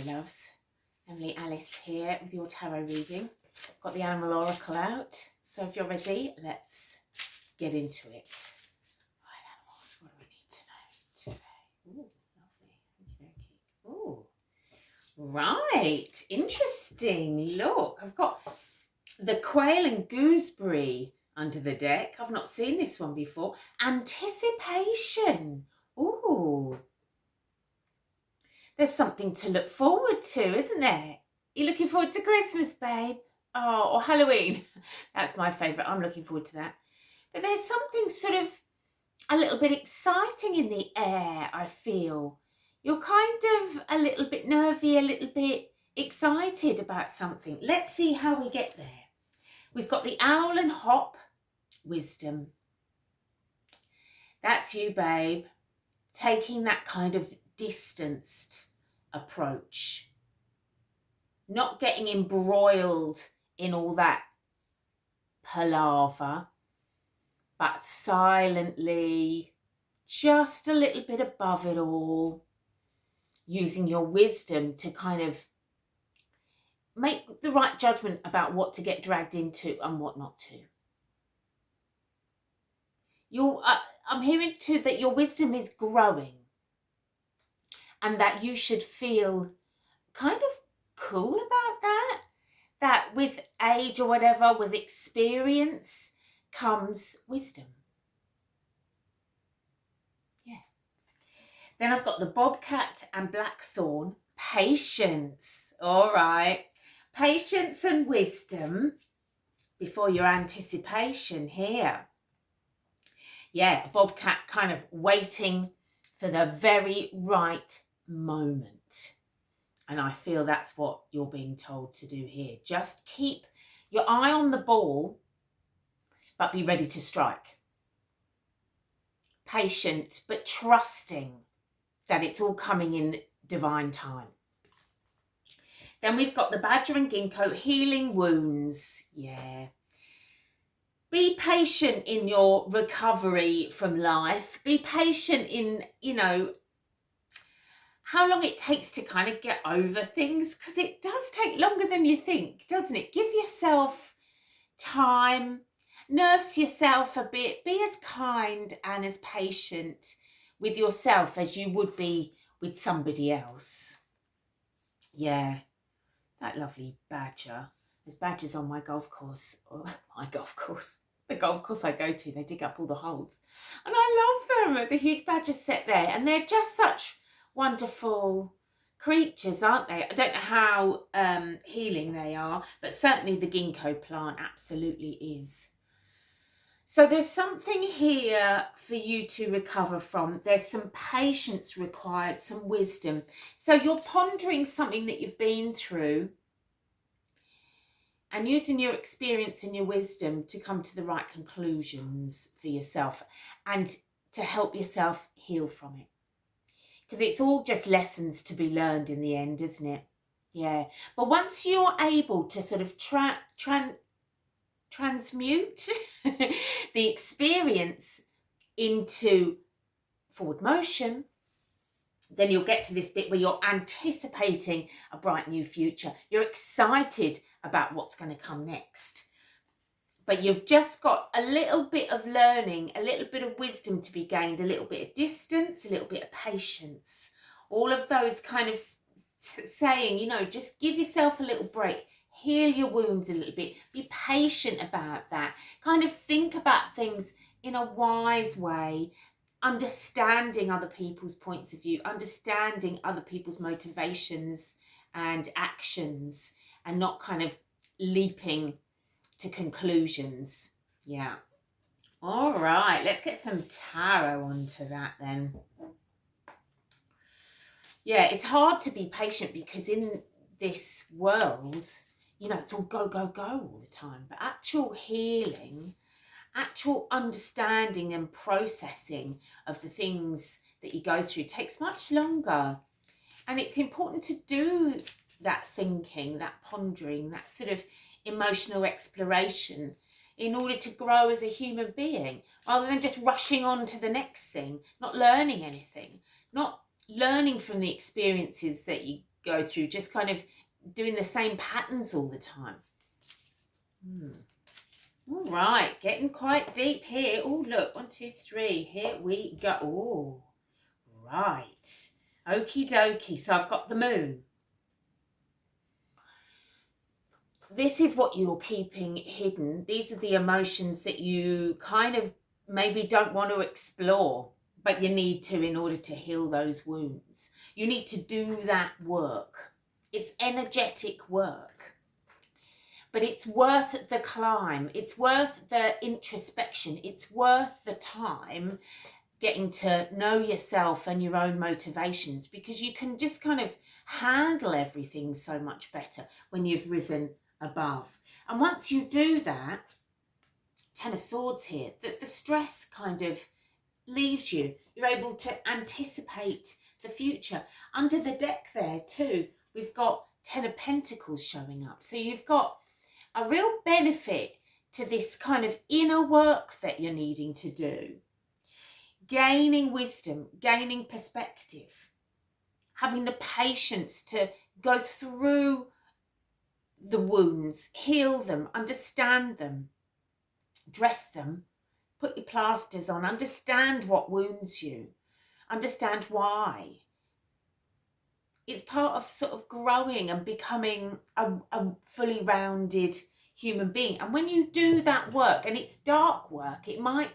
my loves. Emily Alice here with your tarot reading. Got the Animal Oracle out, so if you're ready, let's get into it. Right, animals, what do we need to know today? Ooh, lovely. Ooh, right, interesting. Look, I've got the Quail and Gooseberry under the deck. I've not seen this one before. Anticipation. Ooh. There's something to look forward to, isn't there? You looking forward to Christmas, babe? Oh, or Halloween. That's my favourite. I'm looking forward to that. But there's something sort of a little bit exciting in the air, I feel. You're kind of a little bit nervy, a little bit excited about something. Let's see how we get there. We've got the Owl and Hop, wisdom. That's you, babe. Taking that kind of distanced approach, not getting embroiled in all that palaver, but silently, just a little bit above it all, using your wisdom to kind of make the right judgment about what to get dragged into and what not to. I'm hearing too that your wisdom is growing, and that you should feel kind of cool about that. That with age or whatever, with experience, comes wisdom. Yeah. Then I've got the Bobcat and Blackthorn. Patience. All right. Patience and wisdom before your anticipation here. Yeah, Bobcat kind of waiting for the very right moment. And I feel that's what you're being told to do here. Just keep your eye on the ball, but be ready to strike. Patient, but trusting that it's all coming in divine time. Then we've got the Badger and Ginkgo, healing wounds. Yeah. Be patient in your recovery from life. Be patient in, how long it takes to kind of get over things, because it does take longer than you think, doesn't it? Give yourself time, nurse yourself a bit, be as kind and as patient with yourself as you would be with somebody else. Yeah, that lovely badger. There's badgers on my golf course, the golf course I go to. They dig up all the holes and I love them. There's a huge badger set there and they're just such wonderful creatures, aren't they? I don't know how healing they are, but certainly the ginkgo plant absolutely is. So there's something here for you to recover from. There's some patience required, some wisdom. So you're pondering something that you've been through and using your experience and your wisdom to come to the right conclusions for yourself and to help yourself heal from it. Because it's all just lessons to be learned in the end, isn't it? Yeah. But once you're able to sort of transmute the experience into forward motion, then you'll get to this bit where you're anticipating a bright new future. You're excited about what's going to come next. But you've just got a little bit of learning, a little bit of wisdom to be gained, a little bit of distance, a little bit of patience. All of those kind of saying, just give yourself a little break. Heal your wounds a little bit. Be patient about that. Kind of think about things in a wise way. Understanding other people's points of view. Understanding other people's motivations and actions. And not kind of leaping to conclusions. Yeah. All right, let's get some tarot onto that then. Yeah, it's hard to be patient because in this world, it's all go, go, go all the time. But actual healing, actual understanding and processing of the things that you go through takes much longer. And it's important to do that thinking, that pondering, that sort of emotional exploration in order to grow as a human being, rather than just rushing on to the next thing, not learning anything, not learning from the experiences that you go through, just kind of doing the same patterns all the time. All right, getting quite deep here. Oh, look, 1, 2, 3. Here we go. Oh, right. Okie dokie. So I've got the moon. This is what you're keeping hidden. These are the emotions that you kind of maybe don't want to explore, but you need to in order to heal those wounds. You need to do that work. It's energetic work, but it's worth the climb. It's worth the introspection. It's worth the time getting to know yourself and your own motivations, because you can just kind of handle everything so much better when you've risen above. And once you do that, 10 of Swords here, that the stress kind of leaves you. You're able to anticipate the future. Under the deck there too, we've got 10 of Pentacles showing up. So you've got a real benefit to this kind of inner work that you're needing to do. Gaining wisdom, gaining perspective, having the patience to go through the wounds, heal them, understand them, dress them, put your plasters on, understand what wounds you, understand why. It's part of sort of growing and becoming a fully rounded human being. And when you do that work, and it's dark work, it might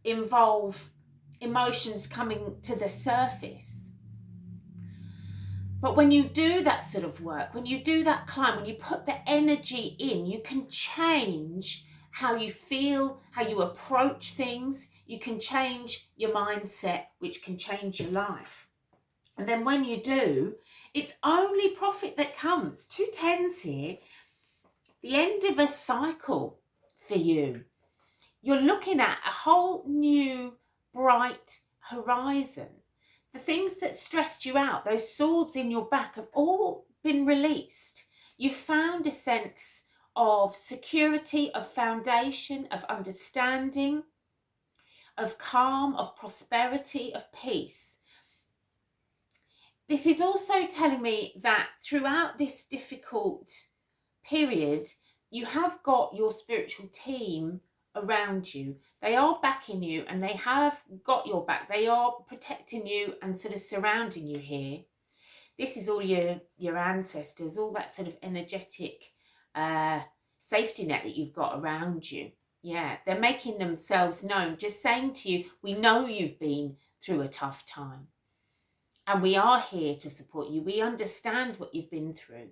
involve emotions coming to the surface. But when you do that sort of work, when you do that climb, when you put the energy in, you can change how you feel, how you approach things. You can change your mindset, which can change your life. And then when you do, it's only profit that comes. 2 10s here, the end of a cycle for you. You're looking at a whole new bright horizon. The things that stressed you out, those swords in your back, have all been released. You found a sense of security, of foundation, of understanding, of calm, of prosperity, of peace. This is also telling me that throughout this difficult period, you have got your spiritual team around you. They are backing you, and they have got your back. They are protecting you and sort of surrounding you here. This is all your ancestors, all that sort of energetic safety net that you've got around you. Yeah, they're making themselves known, just saying to you, we know you've been through a tough time, and we are here to support you. We understand what you've been through.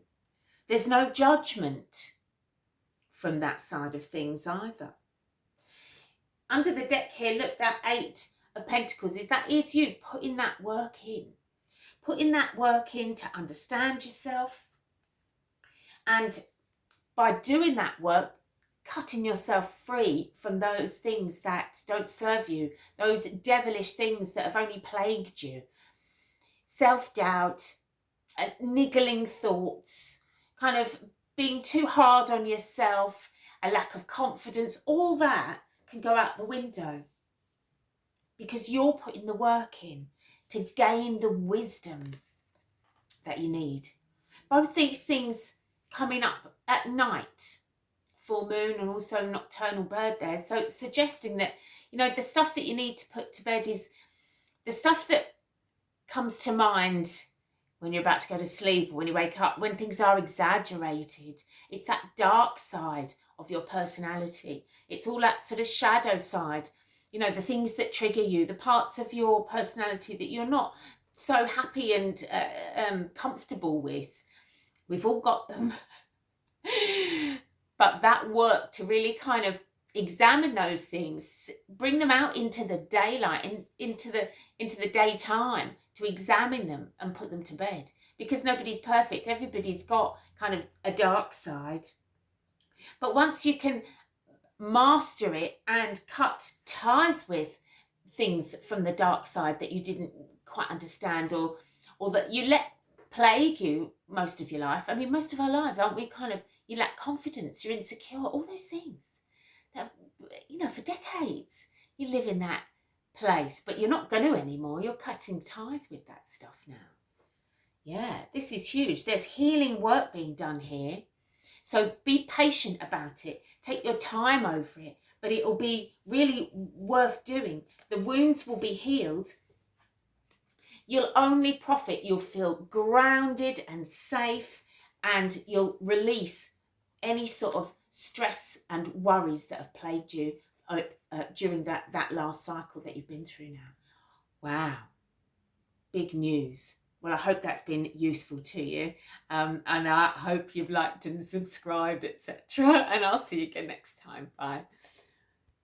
There's no judgment from that side of things either. Under the deck here, look, that 8 of Pentacles, that is you putting that work in. Putting that work in to understand yourself. And by doing that work, cutting yourself free from those things that don't serve you, those devilish things that have only plagued you. Self-doubt, niggling thoughts, kind of being too hard on yourself, a lack of confidence, all that can go out the window because you're putting the work in to gain the wisdom that you need. Both these things coming up at night, full moon and also nocturnal bird there. So suggesting that, you know, the stuff that you need to put to bed is the stuff that comes to mind when you're about to go to sleep or when you wake up, when things are exaggerated. It's that dark side of your personality. It's all that sort of shadow side, you know, the things that trigger you, the parts of your personality that you're not so happy and comfortable with. We've all got them. But that work to really kind of examine those things, bring them out into the daylight and into the daytime, to examine them and put them to bed, because nobody's perfect. Everybody's got kind of a dark side. But once you can master it and cut ties with things from the dark side that you didn't quite understand, or that you let plague you most of your life. I mean, most of our lives, aren't we kind of, you lack confidence, you're insecure, all those things that, you know, for decades you live in that place, but you're not going to anymore. You're cutting ties with that stuff now. Yeah, this is huge. There's healing work being done here. So be patient about it. Take your time over it, but it will be really worth doing. The wounds will be healed. You'll only profit. You'll feel grounded and safe, and you'll release any sort of stress and worries that have plagued you during that last cycle that you've been through now. Wow. Big news. Well, I hope that's been useful to you, and I hope you've liked and subscribed, etc. And I'll see you again next time. Bye.